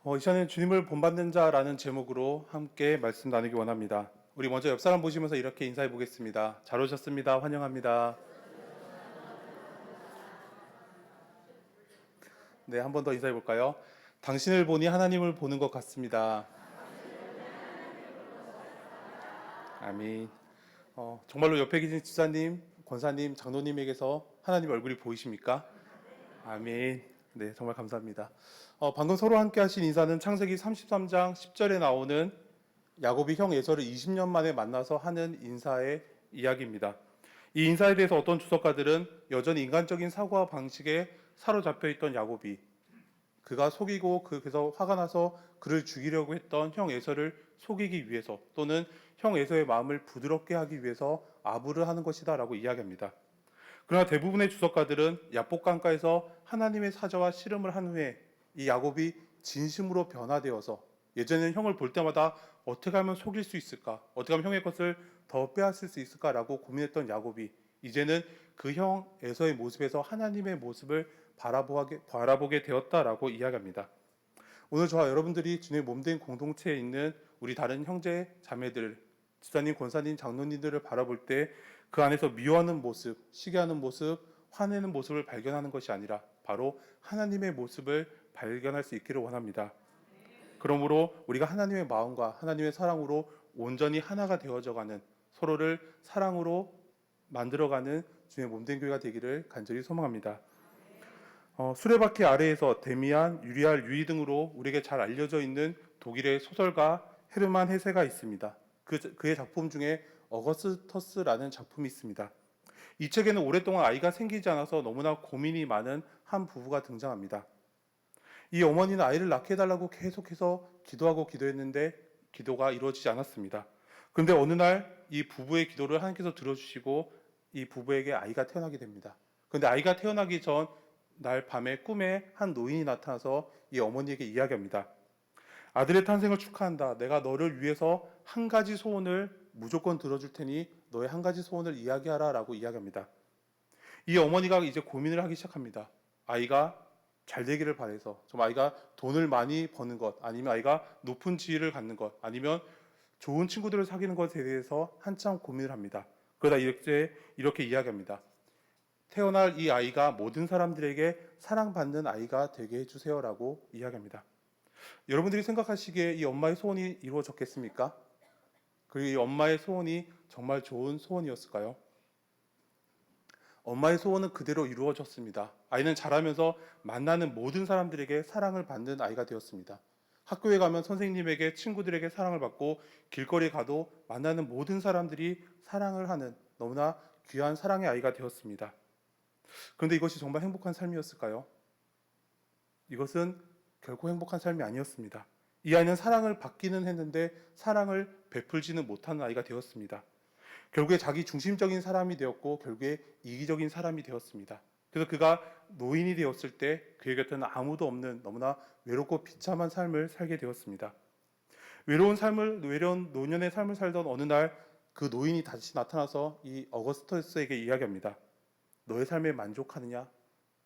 이 시간에 주님을 본받는 자라는 제목으로 함께 말씀 나누기 원합니다. 우리 먼저 옆 사람 보시면서 이렇게 인사해 보겠습니다. 잘 오셨습니다. 환영합니다. 네, 한 번 더 인사해 볼까요? 당신을 보니 하나님을 보는 것 같습니다. 아멘. 정말로 옆에 계신 집사님, 권사님, 장로님에게서 하나님 얼굴이 보이십니까? 아멘. 네, 정말 감사합니다. 방금 서로 함께 하신 인사는 창세기 33장 10절에 나오는 야곱이 형 에서를 20년 만에 만나서 하는 인사의 이야기입니다. 이 인사에 대해서 어떤 주석가들은 여전히 인간적인 사고와 방식에 사로잡혀 있던 야곱이 그가 속이고 그래서 화가 나서 그를 죽이려고 했던 형 에서를 속이기 위해서 또는 형 에서의 마음을 부드럽게 하기 위해서 아부를 하는 것이다라고 이야기합니다. 그러나 대부분의 주석가들은 야복강가에서 하나님의 사자와 씨름을 한 후에 이 야곱이 진심으로 변화되어서 예전에는 형을 볼 때마다 어떻게 하면 속일 수 있을까? 어떻게 하면 형의 것을 더 빼앗을 수 있을까라고 고민했던 야곱이 이제는 그 형 에서의 모습에서 하나님의 모습을 바라보게 되었다라고 이야기합니다. 오늘 저와 여러분들이 주님의 몸된 공동체에 있는 우리 다른 형제 자매들, 집사님, 권사님, 장로님들을 바라볼 때 그 안에서 미워하는 모습, 시기하는 모습, 화내는 모습을 발견하는 것이 아니라 바로 하나님의 모습을 발견할 수 있기를 원합니다. 그러므로 우리가 하나님의 마음과 하나님의 사랑으로 온전히 하나가 되어져가는 서로를 사랑으로 만들어가는 주님의 몸된 교회가 되기를 간절히 소망합니다. 수레바퀴 아래에서 데미안, 유리알, 유이 등으로 우리에게 잘 알려져 있는 독일의 소설가 헤르만 헤세가 있습니다. 그의 작품 중에 어거스터스라는 작품이 있습니다. 이 책에는 오랫동안 아이가 생기지 않아서 너무나 고민이 많은 한 부부가 등장합니다. 이 어머니는 아이를 낳게 해달라고 계속해서 기도하고 기도했는데 기도가 이루어지지 않았습니다. 그런데 어느 날 이 부부의 기도를 하나님께서 들어주시고 이 부부에게 아이가 태어나게 됩니다. 그런데 아이가 태어나기 전 날 밤에 꿈에 한 노인이 나타나서 이 어머니에게 이야기합니다. 아들의 탄생을 축하한다. 내가 너를 위해서 한 가지 소원을 무조건 들어줄 테니 너의 한 가지 소원을 이야기하라 라고 이야기합니다. 이 어머니가 이제 고민을 하기 시작합니다. 아이가 잘 되기를 바라서 좀 아이가 돈을 많이 버는 것 아니면 아이가 높은 지위를 갖는 것 아니면 좋은 친구들을 사귀는 것에 대해서 한참 고민을 합니다. 그러다 이렇게 이야기합니다. 태어날 이 아이가 모든 사람들에게 사랑받는 아이가 되게 해주세요라고 이야기합니다. 여러분들이 생각하시기에 이 엄마의 소원이 이루어졌겠습니까? 그리고 이 엄마의 소원이 정말 좋은 소원이었을까요? 엄마의 소원은 그대로 이루어졌습니다. 아이는 자라면서 만나는 모든 사람들에게 사랑을 받는 아이가 되었습니다. 학교에 가면 선생님에게 친구들에게 사랑을 받고 길거리에 가도 만나는 모든 사람들이 사랑을 하는 너무나 귀한 사랑의 아이가 되었습니다. 그런데 이것이 정말 행복한 삶이었을까요? 이것은 결코 행복한 삶이 아니었습니다. 이 아이는 사랑을 받기는 했는데 사랑을 베풀지는 못하는 아이가 되었습니다. 결국에 자기 중심적인 사람이 되었고 결국에 이기적인 사람이 되었습니다. 그래서 그가 노인이 되었을 때 그의 곁에는 아무도 없는 너무나 외롭고 비참한 삶을 살게 되었습니다. 외로운 노년의 삶을 살던 어느 날 그 노인이 다시 나타나서 이 어거스터스에게 이야기합니다. 너의 삶에 만족하느냐?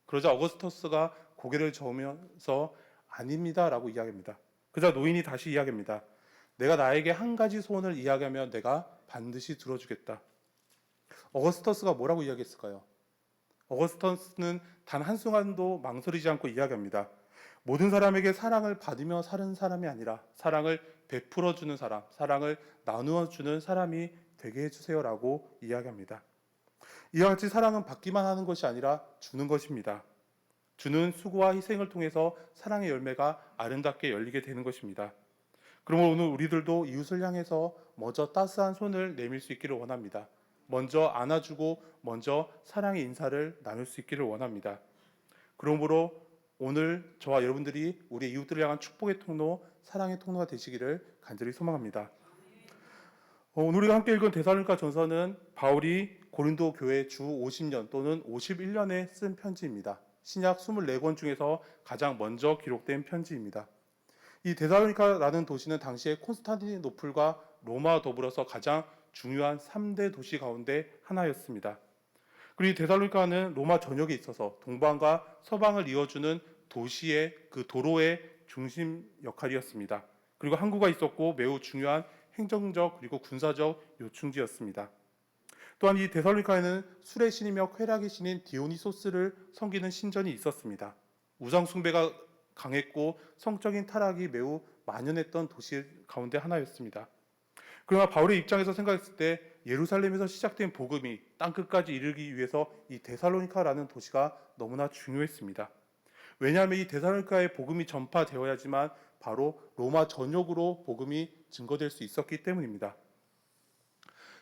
그러자 어거스터스가 고개를 저으면서 아닙니다 라고 이야기합니다. 그러자 노인이 다시 이야기합니다. 내가 나에게 한 가지 소원을 이야기하면 내가 반드시 들어주겠다. 어거스터스가 뭐라고 이야기했을까요? 어거스터스는 단 한순간도 망설이지 않고 이야기합니다. 모든 사람에게 사랑을 받으며 사는 사람이 아니라 사랑을 베풀어주는 사람, 사랑을 나누어주는 사람이 되게 해주세요라고 이야기합니다. 이와 같이 사랑은 받기만 하는 것이 아니라 주는 것입니다. 주는 수고와 희생을 통해서 사랑의 열매가 아름답게 열리게 되는 것입니다. 그러면 오늘 우리들도 이웃을 향해서 먼저 따스한 손을 내밀 수 있기를 원합니다. 먼저 안아주고 먼저 사랑의 인사를 나눌 수 있기를 원합니다. 그러므로 오늘 저와 여러분들이 우리 이웃들을 향한 축복의 통로, 사랑의 통로가 되시기를 간절히 소망합니다. 오늘 우리가 함께 읽은 데살로니가 전서는 바울이 고린도 교회 주 50년 또는 51년에 쓴 편지입니다. 신약 24권 중에서 가장 먼저 기록된 편지입니다. 이 데살로니카라는 도시는 당시에 콘스탄티노플과 로마와 더불어서 가장 중요한 3대 도시 가운데 하나였습니다. 그리고 이 데살로니카는 로마 전역에 있어서 동방과 서방을 이어주는 도시의 그 도로의 중심 역할이었습니다. 그리고 항구가 있었고 매우 중요한 행정적 그리고 군사적 요충지였습니다. 또한 이 데살로니카에는 술의 신이며 쾌락의 신인 디오니소스를 섬기는 신전이 있었습니다. 우상 숭배가 강했고 성적인 타락이 매우 만연했던 도시 가운데 하나였습니다. 그러나 바울의 입장에서 생각했을 때 예루살렘에서 시작된 복음이 땅끝까지 이르기 위해서 이 데살로니카라는 도시가 너무나 중요했습니다. 왜냐하면 이 데살로니카의 복음이 전파되어야지만 바로 로마 전역으로 복음이 증거될 수 있었기 때문입니다.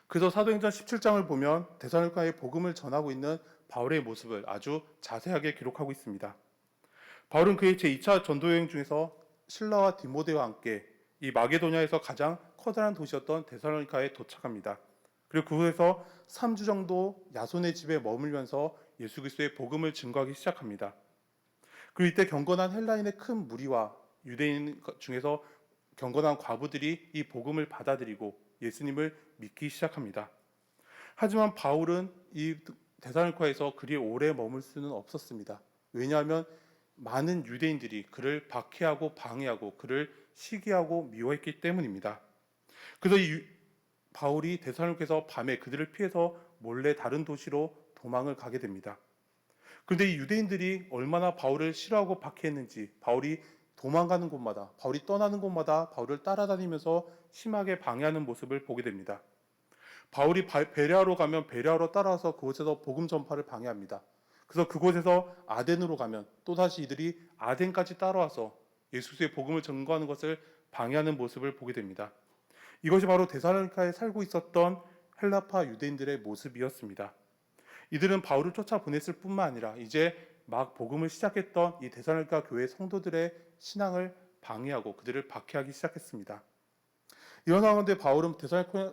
그래서 사도행전 17장을 보면 데살로니카의 복음을 전하고 있는 바울의 모습을 아주 자세하게 기록하고 있습니다. 바울은 그의 제2차 전도여행 중에서 실라와 디모데와 함께 이 마게도냐에서 가장 커다란 도시였던 데살로니카에 도착합니다. 그리고 그곳에서 3주 정도 야손의 집에 머물면서 예수 그리스도의 복음을 증거하기 시작합니다. 그리고 이때 경건한 헬라인의 큰 무리와 유대인 중에서 경건한 과부들이 이 복음을 받아들이고 예수님을 믿기 시작합니다. 하지만 바울은 이 데살로니카에서 그리 오래 머물 수는 없었습니다. 왜냐하면 많은 유대인들이 그를 박해하고 방해하고 그를 시기하고 미워했기 때문입니다. 그래서 바울이 데살로니카에서 밤에 그들을 피해서 몰래 다른 도시로 도망을 가게 됩니다. 그런데 이 유대인들이 얼마나 바울을 싫어하고 박해했는지 바울이 도망가는 곳마다, 바울이 떠나는 곳마다 바울을 따라다니면서 심하게 방해하는 모습을 보게 됩니다. 바울이 베레아로 가면 베레아로 따라와서 그곳에서 복음 전파를 방해합니다. 그래서 그곳에서 아덴으로 가면 또다시 이들이 아덴까지 따라와서 예수의 복음을 전거하는 것을 방해하는 모습을 보게 됩니다. 이것이 바로 데살로니카에 살고 있었던 헬라파 유대인들의 모습이었습니다. 이들은 바울을 쫓아보냈을 뿐만 아니라 이제 막 복음을 시작했던 이 데살로니카 교회 성도들의 신앙을 방해하고 그들을 박해하기 시작했습니다. 이런 가운데 바울은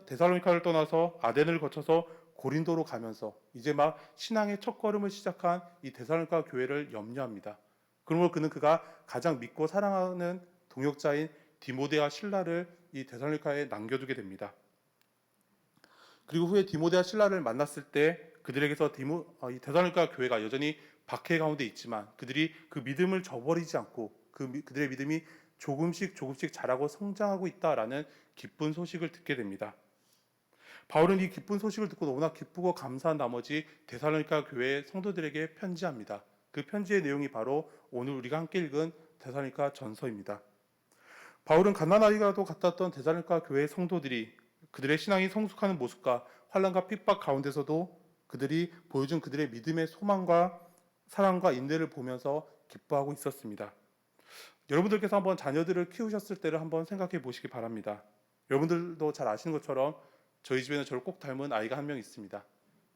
데살로니카를 떠나서 아덴을 거쳐서 고린도로 가면서 이제 막 신앙의 첫걸음을 시작한 이 데살로니카 교회를 염려합니다. 그러므로 그는 그가 가장 믿고 사랑하는 동역자인 디모데와 실라를 이 데살로니카에 남겨두게 됩니다. 그리고 후에 디모데와 실라를 만났을 때 그들에게서 이 데살로니카 교회가 여전히 박해 가운데 있지만 그들이 그 믿음을 저버리지 않고 그들의 믿음이 조금씩 자라고 성장하고 있다라는 기쁜 소식을 듣게 됩니다. 바울은 이 기쁜 소식을 듣고 너무나 기쁘고 감사한 나머지 데살로니카 교회 성도들에게 편지합니다. 그 편지의 내용이 바로 오늘 우리가 함께 읽은 데살로니카 전서입니다. 바울은 갓난아이가도 같았던 데살로니카 교회 성도들이 그들의 신앙이 성숙하는 모습과 환난과 핍박 가운데서도 그들이 보여준 그들의 믿음의 소망과 사랑과 인내를 보면서 기뻐하고 있었습니다. 여러분들께서 한번 자녀들을 키우셨을 때를 한번 생각해 보시기 바랍니다. 여러분들도 잘 아시는 것처럼 저희 집에는 저를 꼭 닮은 아이가 한 명 있습니다.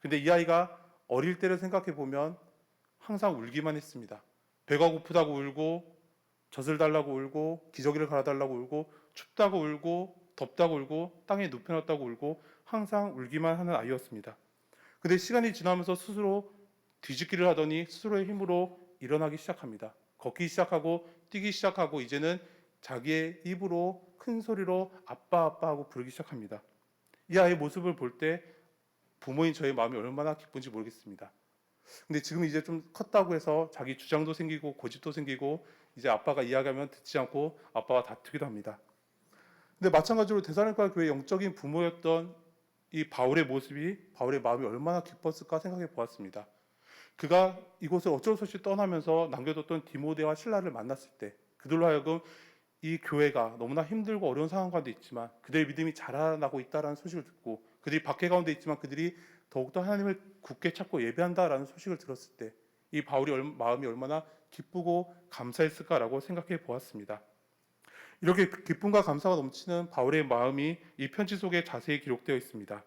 근데 이 아이가 어릴 때를 생각해 보면 항상 울기만 했습니다. 배가 고프다고 울고 젖을 달라고 울고 기저귀를 갈아달라고 울고 춥다고 울고 덥다고 울고 땅에 눕혀놨다고 울고 항상 울기만 하는 아이였습니다. 근데 시간이 지나면서 스스로 뒤집기를 하더니 스스로의 힘으로 일어나기 시작합니다. 걷기 시작하고 뛰기 시작하고 이제는 자기의 입으로 큰 소리로 아빠 아빠 하고 부르기 시작합니다. 이 아이의 모습을 볼 때 부모인 저의 마음이 얼마나 기쁜지 모르겠습니다. 근데 지금 이제 좀 컸다고 해서 자기 주장도 생기고 고집도 생기고 이제 아빠가 이야기하면 듣지 않고 아빠와 다투기도 합니다. 근데 마찬가지로 데살로니가 교회 영적인 부모였던 이 바울의 모습이 바울의 마음이 얼마나 기뻤을까 생각해 보았습니다. 그가 이곳을 어쩔 수 없이 떠나면서 남겨뒀던 디모데와 실라를 만났을 때 그들로 하여금 이 교회가 너무나 힘들고 어려운 상황 가운데 있지만 그들의 믿음이 자라나고 있다는 소식을 듣고 그들이 박해 가운데 있지만 그들이 더욱더 하나님을 굳게 찾고 예배한다라는 소식을 들었을 때 이 바울의 마음이 얼마나 기쁘고 감사했을까라고 생각해 보았습니다. 이렇게 기쁨과 감사가 넘치는 바울의 마음이 이 편지 속에 자세히 기록되어 있습니다.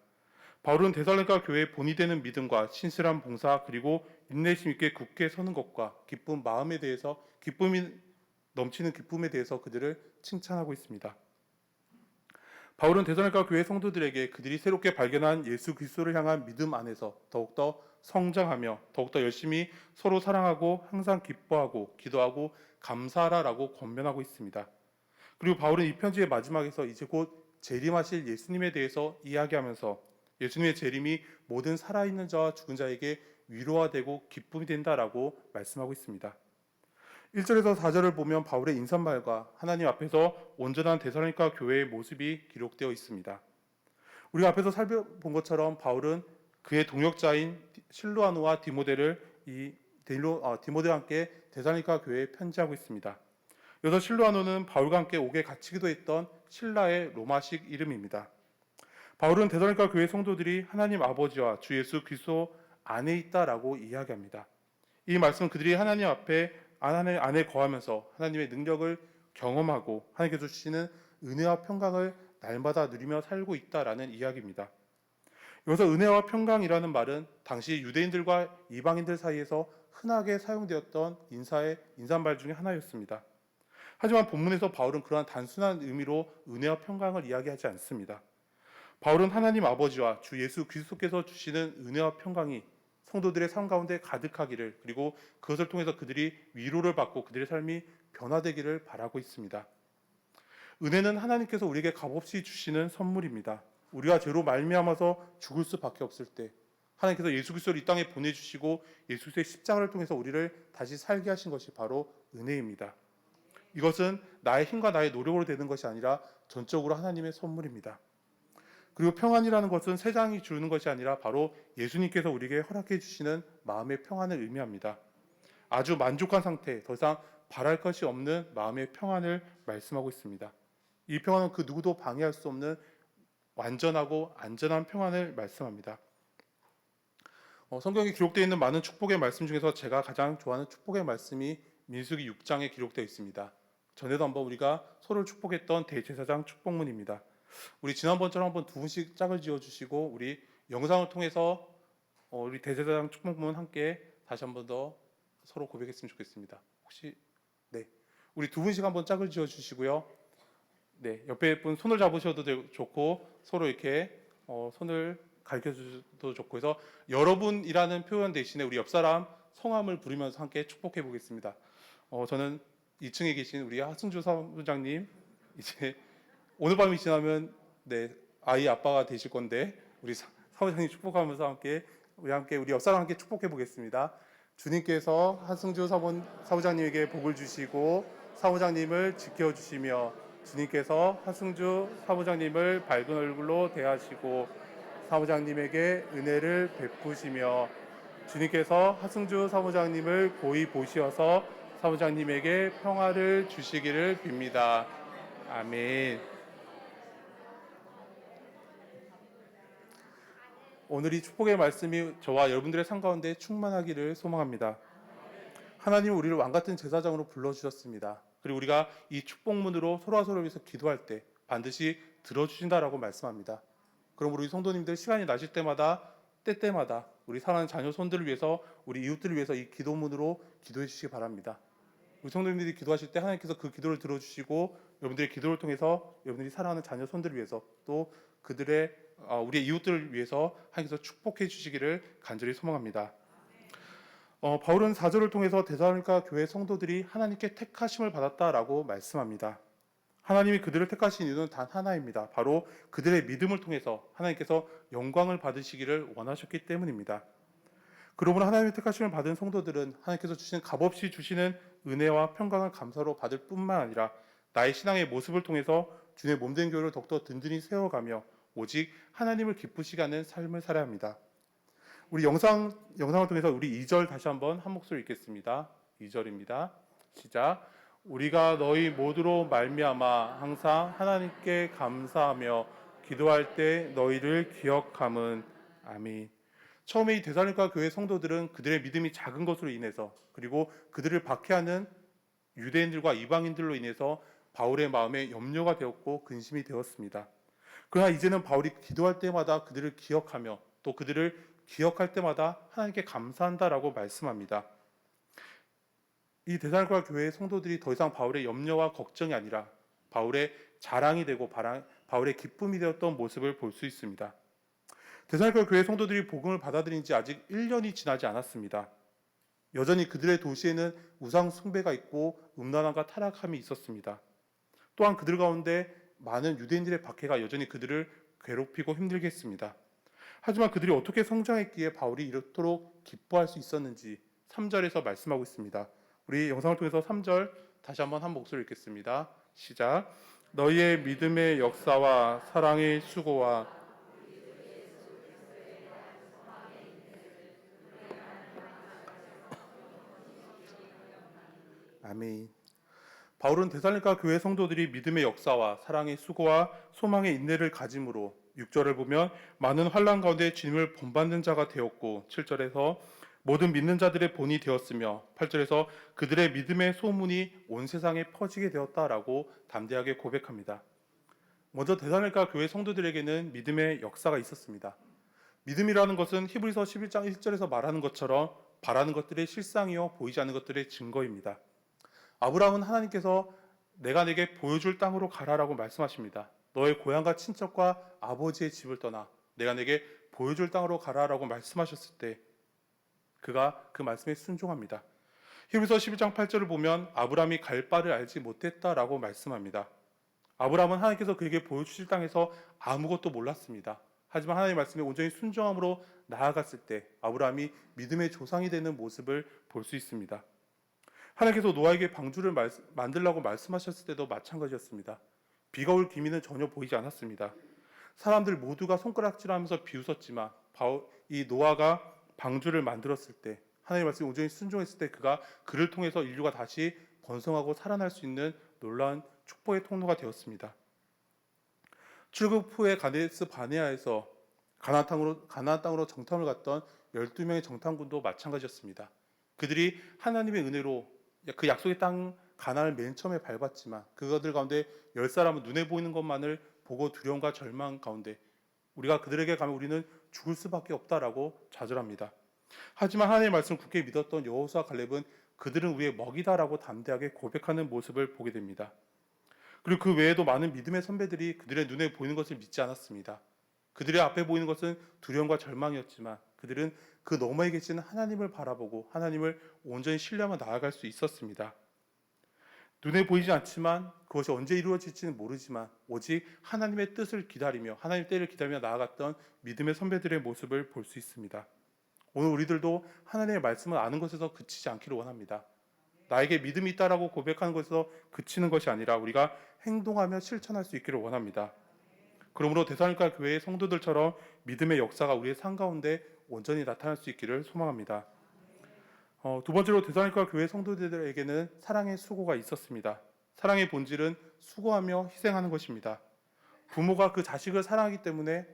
바울은 데살로니가 교회의 본이 되는 믿음과 신실한 봉사 그리고 인내심 있게 굳게 서는 것과 기쁜 마음에 대해서 기쁨이 넘치는 기쁨에 대해서 그들을 칭찬하고 있습니다. 바울은 데살로니가 교회 성도들에게 그들이 새롭게 발견한 예수 그리스도를 향한 믿음 안에서 더욱더 성장하며 더욱더 열심히 서로 사랑하고 항상 기뻐하고 기도하고 감사하라라고 권면하고 있습니다. 그리고 바울은 이 편지의 마지막에서 이제 곧 재림하실 예수님에 대해서 이야기하면서 예수님의 재림이 모든 살아있는 자와 죽은 자에게 위로가 되고 기쁨이 된다라고 말씀하고 있습니다. 1절에서 4절을 보면 바울의 인사말과 하나님 앞에서 온전한 데살로니가 교회의 모습이 기록되어 있습니다. 우리가 앞에서 살펴본 것처럼 바울은 그의 동역자인 실로아노와 디모데와 함께 데살로니가 교회에 편지하고 있습니다. 여기서 실로아노는 바울과 함께 옥에 갇히기도 했던 신라의 로마식 이름입니다. 바울은 데살로니가 교회 성도들이 하나님 아버지와 주 예수 그리스도 안에 있다라고 이야기합니다. 이 말씀은 그들이 하나님 안에 거하면서 하나님의 능력을 경험하고 하나님께서 주시는 은혜와 평강을 날마다 누리며 살고 있다라는 이야기입니다. 여기서 은혜와 평강이라는 말은 당시 유대인들과 이방인들 사이에서 흔하게 사용되었던 인사말 중에 하나였습니다. 하지만 본문에서 바울은 그러한 단순한 의미로 은혜와 평강을 이야기하지 않습니다. 바울은 하나님 아버지와 주 예수 그리스도께서 주시는 은혜와 평강이 성도들의 삶 가운데 가득하기를, 그리고 그것을 통해서 그들이 위로를 받고 그들의 삶이 변화되기를 바라고 있습니다. 은혜는 하나님께서 우리에게 값없이 주시는 선물입니다. 우리가 죄로 말미암아서 죽을 수밖에 없을 때 하나님께서 예수 그리스도를 이 땅에 보내주시고 예수 그리스도의 십자가를 통해서 우리를 다시 살게 하신 것이 바로 은혜입니다. 이것은 나의 힘과 나의 노력으로 되는 것이 아니라 전적으로 하나님의 선물입니다. 그리고 평안이라는 것은 세상이 주는 것이 아니라 바로 예수님께서 우리에게 허락해 주시는 마음의 평안을 의미합니다. 아주 만족한 상태, 더 이상 바랄 것이 없는 마음의 평안을 말씀하고 있습니다. 이 평안은 그 누구도 방해할 수 없는 완전하고 안전한 평안을 말씀합니다. 성경에 기록되어 있는 많은 축복의 말씀 중에서 제가 가장 좋아하는 축복의 말씀이 민수기 6장에 기록되어 있습니다. 전에도 한번 우리가 서로를 축복했던 대제사장 축복문입니다. 우리 지난번처럼 한번 두 분씩 짝을 지어주시고 우리 영상을 통해서 우리 대제사장 축복문 함께 다시 한번 더 서로 고백했으면 좋겠습니다. 혹시 우리 두 분씩 한번 짝을 지어주시고요. 옆에 분 손을 잡으셔도 좋고 서로 이렇게 손을 가르쳐주셔도 좋고 해서 여러분이라는 표현 대신에 우리 옆 사람 성함을 부르면서 함께 축복해 보겠습니다. 저는 2층에 계신 우리 하승주 사무장님, 이제 오늘 밤이 지나면 아이 아빠가 되실 건데 우리 사무장님 축복하면서 우리 옆 사람 함께 축복해 보겠습니다. 주님께서 하승주 사무장님에게 복을 주시고 사무장님을 지켜주시며 주님께서 하승주 사무장님을 밝은 얼굴로 대하시고 사무장님에게 은혜를 베푸시며 주님께서 하승주 사무장님을 고이 보시어서 사무장님에게 평화를 주시기를 빕니다. 아멘. 오늘 이 축복의 말씀이 저와 여러분들의 삶 가운데 충만하기를 소망합니다. 하나님은 우리를 왕같은 제사장으로 불러주셨습니다. 그리고 우리가 이 축복문으로 서로가 서로를 위해서 기도할 때 반드시 들어주신다라고 말씀합니다. 그럼 우리 성도님들 시간이 나실 때마다 때때마다 우리 사랑하는 자녀 손들을 위해서, 우리 이웃들을 위해서 이 기도문으로 기도해 주시기 바랍니다. 우리 성도님들이 기도하실 때 하나님께서 그 기도를 들어주시고 여러분들의 기도를 통해서 여러분들이 사랑하는 자녀 손들을 위해서 또 우리의 이웃들을 위해서 하나님께서 축복해 주시기를 간절히 소망합니다. 바울은 4절을 통해서 데살로니가 교회 성도들이 하나님께 택하심을 받았다라고 말씀합니다. 하나님이 그들을 택하신 이유는 단 하나입니다. 바로 그들의 믿음을 통해서 하나님께서 영광을 받으시기를 원하셨기 때문입니다. 그러므로 하나님의 택하심을 받은 성도들은 하나님께서 주신 값없이 주시는 은혜와 평강을 감사로 받을 뿐만 아니라 나의 신앙의 모습을 통해서 주님의 몸된 교회를 더욱더 든든히 세워가며 오직 하나님을 기쁘시게 하는 삶을 살아야 합니다. 우리 영상을 통해서 우리 2절 다시 한번 한 목소리 읽겠습니다. 2절입니다. 시작. 우리가 너희 모두로 말미암아 항상 하나님께 감사하며 기도할 때 너희를 기억함은. 아멘. 처음에 이 데살로니가 교회 성도들은 그들의 믿음이 작은 것으로 인해서, 그리고 그들을 박해하는 유대인들과 이방인들로 인해서 바울의 마음에 염려가 되었고 근심이 되었습니다. 그러나 이제는 바울이 기도할 때마다 그들을 기억하며 또 그들을 기억할 때마다 하나님께 감사한다라고 말씀합니다. 이 데살로니가 교회의 성도들이 더 이상 바울의 염려와 걱정이 아니라 바울의 자랑이 되고 바울의 기쁨이 되었던 모습을 볼 수 있습니다. 데살로니가 교회 성도들이 복음을 받아들인 지 아직 1년이 지나지 않았습니다. 여전히 그들의 도시에는 우상 숭배가 있고 음란함과 타락함이 있었습니다. 또한 그들 가운데 많은 유대인들의 박해가 여전히 그들을 괴롭히고 힘들게 했습니다. 하지만 그들이 어떻게 성장했기에 바울이 이렇도록 기뻐할 수 있었는지 3절에서 말씀하고 있습니다. 우리 영상을 통해서 3절 다시 한번 한 목소리 읽겠습니다. 시작. 너희의 믿음의 역사와 사랑의 수고와 아멘. 바울은 데살로니가 교회 성도들이 믿음의 역사와 사랑의 수고와 소망의 인내를 가짐으로 6절을 보면 많은 환난 가운데 주님을 본받는 자가 되었고 7절에서 모든 믿는 자들의 본이 되었으며 8절에서 그들의 믿음의 소문이 온 세상에 퍼지게 되었다라고 담대하게 고백합니다. 먼저 데살로니가 교회 성도들에게는 믿음의 역사가 있었습니다. 믿음이라는 것은 히브리서 11장 1절에서 말하는 것처럼 바라는 것들의 실상이요 보이지 않는 것들의 증거입니다. 아브라함은 하나님께서 내가 내게 보여줄 땅으로 가라라고 말씀하십니다. 너의 고향과 친척과 아버지의 집을 떠나 내가 내게 보여줄 땅으로 가라라고 말씀하셨을 때 그가 그 말씀에 순종합니다. 히브리서 11장 8절을 보면 아브라함이 갈 바를 알지 못했다라고 말씀합니다. 아브라함은 하나님께서 그에게 보여주실 땅에서 아무것도 몰랐습니다. 하지만 하나님의 말씀에 온전히 순종함으로 나아갔을 때 아브라함이 믿음의 조상이 되는 모습을 볼 수 있습니다. 하나님께서 노아에게 방주를 만들라고 말씀하셨을 때도 마찬가지였습니다. 비가 올 기미는 전혀 보이지 않았습니다. 사람들 모두가 손가락질하면서 비웃었지만 이 노아가 방주를 만들었을 때 하나님의 말씀에 온전히 순종했을 때 그를 통해서 인류가 다시 번성하고 살아날 수 있는 놀라운 축복의 통로가 되었습니다. 출국 후에 가데스 바네아에서 가나안 땅으로 정탐을 갔던 12명의 정탐꾼도 마찬가지였습니다. 그들이 하나님의 은혜로 그 약속의 땅 가나안을 맨 처음에 밟았지만 그들 가운데 10사람은 눈에 보이는 것만을 보고 두려움과 절망 가운데 우리가 그들에게 가면 우리는 죽을 수밖에 없다라고 좌절합니다. 하지만 하나님의 말씀을 굳게 믿었던 여호수아 갈렙은 그들은 우리의 먹이다라고 담대하게 고백하는 모습을 보게 됩니다. 그리고 그 외에도 많은 믿음의 선배들이 그들의 눈에 보이는 것을 믿지 않았습니다. 그들의 앞에 보이는 것은 두려움과 절망이었지만 그들은 그 너머에 계신 하나님을 바라보고 하나님을 온전히 신뢰하며 나아갈 수 있었습니다. 눈에 보이지 않지만 그것이 언제 이루어질지는 모르지만 오직 하나님의 뜻을 기다리며 하나님의 때를 기다리며 나아갔던 믿음의 선배들의 모습을 볼 수 있습니다. 오늘 우리들도 하나님의 말씀을 아는 것에서 그치지 않기를 원합니다. 나에게 믿음이 있다라고 고백하는 것에서 그치는 것이 아니라 우리가 행동하며 실천할 수 있기를 원합니다. 그러므로 데살로니가 교회의 성도들처럼 믿음의 역사가 우리의 삶 가운데 온전히 나타날 수 있기를 소망합니다. 두 번째로 데살로니가 교회 성도들에게는 사랑의 수고가 있었습니다. 사랑의 본질은 수고하며 희생하는 것입니다. 부모가 그 자식을 사랑하기 때문에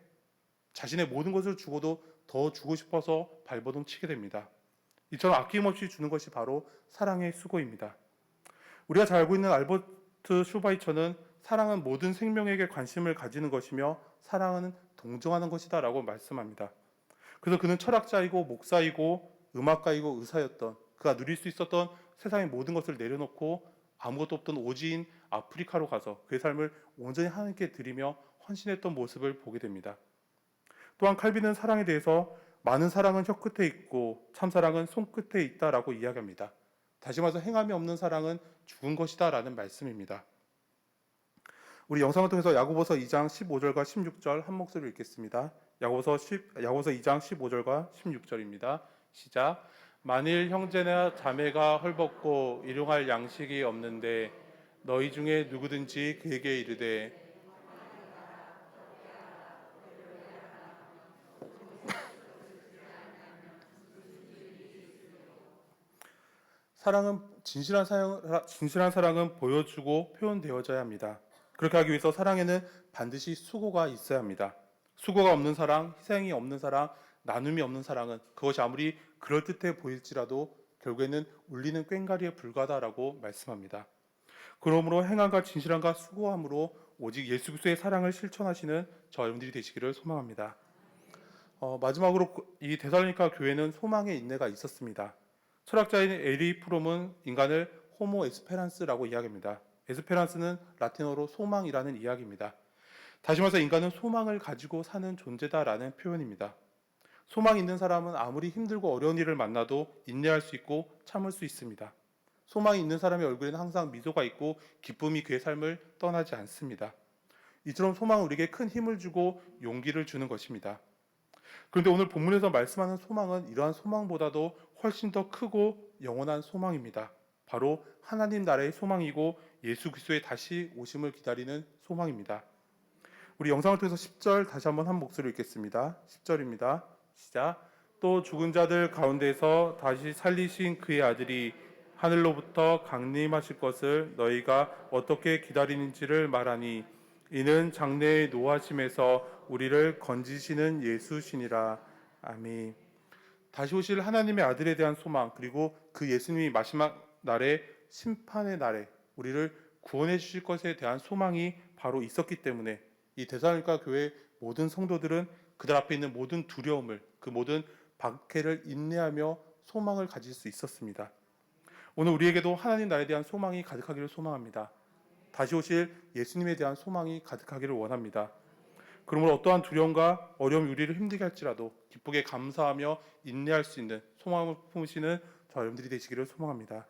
자신의 모든 것을 주고도 더 주고 싶어서 발버둥 치게 됩니다. 이처럼 아낌없이 주는 것이 바로 사랑의 수고입니다. 우리가 잘 알고 있는 알버트 슈바이처는 사랑은 모든 생명에게 관심을 가지는 것이며 사랑은 동정하는 것이다 라고 말씀합니다. 그래서 그는 철학자이고 목사이고 음악가이고 의사였던 그가 누릴 수 있었던 세상의 모든 것을 내려놓고 아무것도 없던 오지인 아프리카로 가서 그의 삶을 온전히 하나님께 드리며 헌신했던 모습을 보게 됩니다. 또한 칼빈은 사랑에 대해서 많은 사랑은 혀끝에 있고 참사랑은 손끝에 있다라고 이야기합니다. 다시 말해서 행함이 없는 사랑은 죽은 것이다 라는 말씀입니다. 우리 영상을 통해서 야고보서 2장 15절과 16절 한 목소리로 읽겠습니다. 야고보서 2장 15절과 16절입니다. 시작. 만일 형제나 자매가 헐벗고 일용할 양식이 없는데 너희 중에 누구든지 그에게 이르되 사랑은 진실한 사랑은 보여주고 표현되어져야 합니다. 그렇게 하기 위해서 사랑에는 반드시 수고가 있어야 합니다. 수고가 없는 사랑, 희생이 없는 사랑, 나눔이 없는 사랑은 그것이 아무리 그럴듯해 보일지라도 결국에는 울리는 꽹과리에 불과하다라고 말씀합니다. 그러므로 행함과 진실함과 수고함으로 오직 예수 그리스도의 사랑을 실천하시는 저 여러분들이 되시기를 소망합니다. 마지막으로 이 데살로니가 교회는 소망의 인내가 있었습니다. 철학자인 에리 프롬은 인간을 호모 에스페란스라고 이야기합니다. 에스페란스는 라틴어로 소망이라는 이야기입니다. 다시 말해서 인간은 소망을 가지고 사는 존재다라는 표현입니다. 소망이 있는 사람은 아무리 힘들고 어려운 일을 만나도 인내할 수 있고 참을 수 있습니다. 소망이 있는 사람의 얼굴에는 항상 미소가 있고 기쁨이 그의 삶을 떠나지 않습니다. 이처럼 소망은 우리에게 큰 힘을 주고 용기를 주는 것입니다. 그런데 오늘 본문에서 말씀하는 소망은 이러한 소망보다도 훨씬 더 크고 영원한 소망입니다. 바로 하나님 나라의 소망이고 예수 그리스도의 다시 오심을 기다리는 소망입니다. 우리 영상을 통해서 10절 다시 한번 한 목소리로 읽겠습니다. 10절입니다. 시작. 또 죽은 자들 가운데서 다시 살리신 그의 아들이 하늘로부터 강림하실 것을 너희가 어떻게 기다리는지를 말하니 이는 장래의 노하심에서 우리를 건지시는 예수시니라. 아멘. 다시 오실 하나님의 아들에 대한 소망, 그리고 그 예수님이 마지막 날에 심판의 날에 우리를 구원해 주실 것에 대한 소망이 바로 있었기 때문에 이 데살로니가 교회 모든 성도들은 그들 앞에 있는 모든 두려움을, 그 모든 박해를 인내하며 소망을 가질 수 있었습니다. 오늘 우리에게도 하나님 나라에 대한 소망이 가득하기를 소망합니다. 다시 오실 예수님에 대한 소망이 가득하기를 원합니다. 그러므로 어떠한 두려움과 어려움이 우리를 힘들게 할지라도 기쁘게 감사하며 인내할 수 있는 소망을 품으시는 저 여러분들이 되시기를 소망합니다.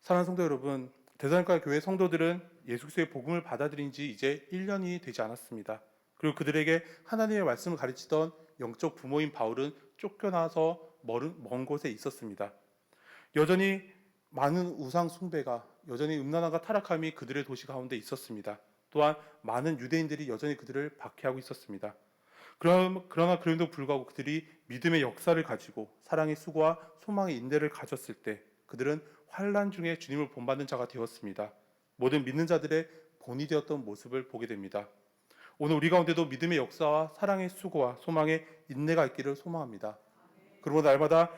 사랑하는 성도 여러분, 데살로니가 교회 성도들은 예수 그리스도의 복음을 받아들인 지 이제 1년이 되지 않았습니다. 그리고 그들에게 하나님의 말씀을 가르치던 영적 부모인 바울은 쫓겨나서 먼 곳에 있었습니다. 여전히 많은 우상 숭배가, 여전히 음란함과 타락함이 그들의 도시 가운데 있었습니다. 또한 많은 유대인들이 여전히 그들을 박해하고 있었습니다. 그러나 그럼에도 불구하고 그들이 믿음의 역사를 가지고 사랑의 수고와 소망의 인내를 가졌을 때 그들은 환난 중에 주님을 본받는 자가 되었습니다. 모든 믿는 자들의 본이 되었던 모습을 보게 됩니다. 오늘 우리 가운데도 믿음의 역사와 사랑의 수고와 소망의 인내가 있기를 소망합니다. 그리고 날마다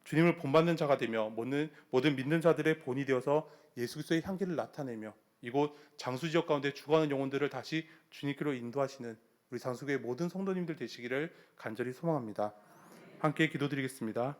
주님을 본받는 자가 되며 모든 믿는 자들의 본이 되어서 예수 그리스도의 향기를 나타내며 이곳 장수 지역 가운데 죽어가는 영혼들을 다시 주님께로 인도하시는 우리 장수교회 모든 성도님들 되시기를 간절히 소망합니다. 함께 기도드리겠습니다.